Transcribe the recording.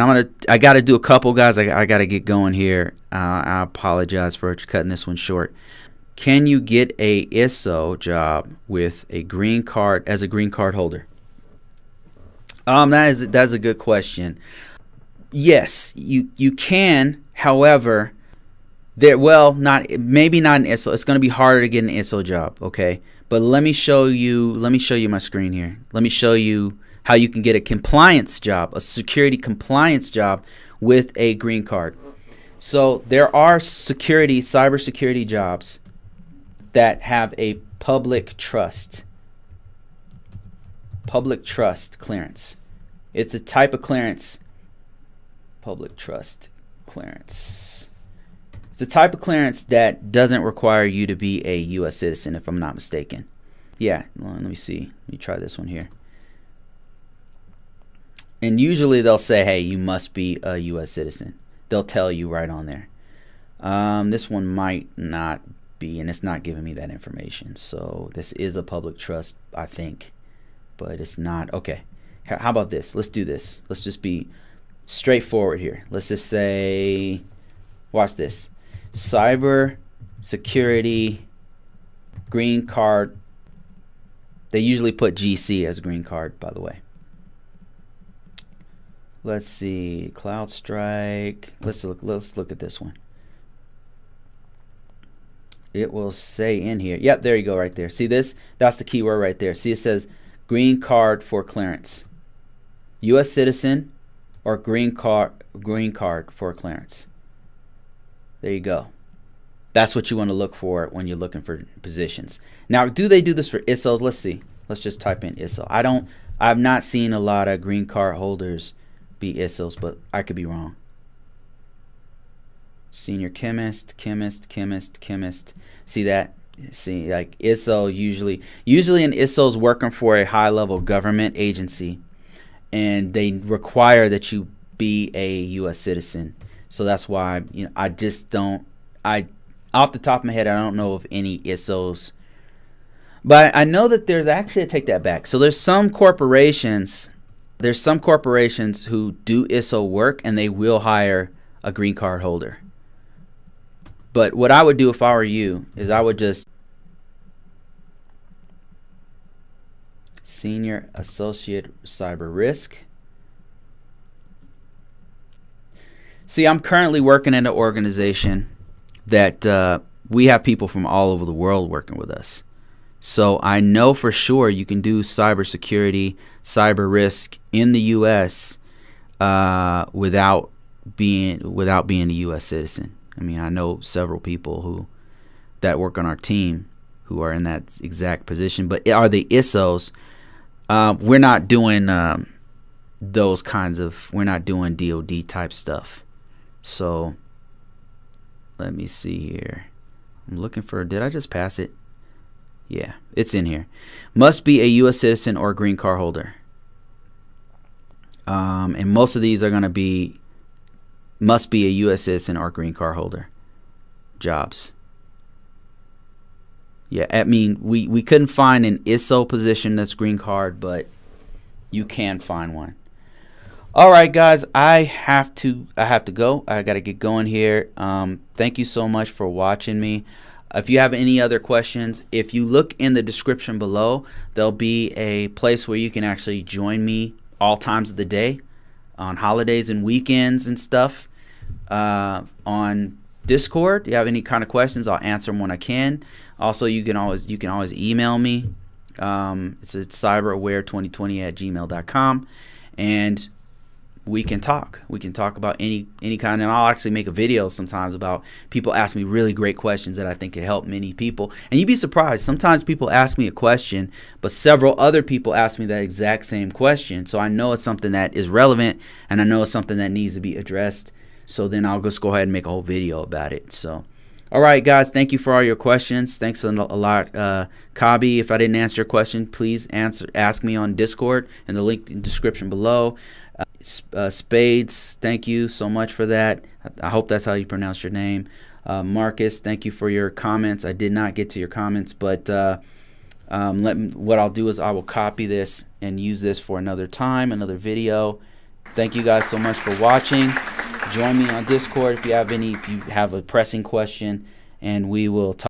I got to do a couple, guys. I got to get going here. I apologize for cutting this one short. Can you get a ISSO job with a green card as a green card holder? That's a good question. Yes, you can. However, maybe not an ISSO. It's going to be harder to get an ISSO job. Okay, but let me show you my screen here. Let me show you how you can get a compliance job, a security compliance job with a green card. So there are cybersecurity jobs that have a public trust clearance. It's a type of clearance. Public trust clearance. It's a type of clearance that doesn't require you to be a U.S. citizen, if I'm not mistaken. Yeah, well, let me see. Let me try this one here. And usually they'll say, hey, you must be a U.S. citizen. They'll tell you right on there. This one might not be, and it's not giving me that information. So this is a public trust, I think, but it's not. Okay, how about this? Let's do this. Let's just be straightforward here. Let's just say, watch this. Cyber security green card. They usually put GC as green card, by the way. Let's see, CloudStrike. Let's look at this one. It will say in here. Yep, there you go, right there. See this? That's the keyword right there. See, it says green card for clearance. U.S. citizen or green card for clearance. There you go. That's what you want to look for when you're looking for positions. Now, do they do this for ISSOs? Let's see. Let's just type in ISSO. I've not seen a lot of green card holders be ISSOs, but I could be wrong. Senior chemist. See that? See, like ISSO usually an ISSO is working for a high-level government agency, and they require that you be a U.S. citizen. So that's why, you know, I just don't. Off the top of my head, I don't know of any ISSOs. But I know that there's actually, I take that back. So there's some corporations who do ISSO work, and they will hire a green card holder. But what I would do if I were you is I would just Senior Associate Cyber Risk. See, I'm currently working in an organization that we have people from all over the world working with us. So I know for sure you can do cybersecurity, cyber risk in the U.S. Without being a U.S. citizen. I mean, I know several people that work on our team who are in that exact position. But are they ISSOs? We're not doing those kinds of. We're not doing DoD type stuff. So let me see here. I'm looking for. Did I just pass it? Yeah, it's in here. Must be a U.S. citizen or green card holder. And most of these are going to be must be a U.S. citizen or green card holder jobs. Yeah, I mean, we couldn't find an ISSO position that's green card, but you can find one. All right, guys, I have to go. I got to get going here. Thank you so much for watching me. If you have any other questions, if you look in the description below, there'll be a place where you can actually join me all times of the day, on holidays and weekends and stuff, on Discord. If you have any kind of questions, I'll answer them when I can. Also, you can always email me. It's at cyberaware2020@gmail.com, and we can talk. We can talk about any kind, and I'll actually make a video sometimes about people ask me really great questions that I think could help many people. And you'd be surprised. Sometimes people ask me a question, but several other people ask me that exact same question. So I know it's something that is relevant, and I know it's something that needs to be addressed. So then I'll just go ahead and make a whole video about it. So, all right, guys, thank you for all your questions. Thanks a lot. Kabi, if I didn't answer your question, please ask me on Discord in the link in the description below. Spades, thank you so much for that. I hope that's how you pronounce your name. Marcus, thank you for your comments. I did not get to your comments, but what I'll do is I will copy this and use this for another time, another video, Thank you guys so much for watching. Join me on Discord if you have a pressing question, and we will talk.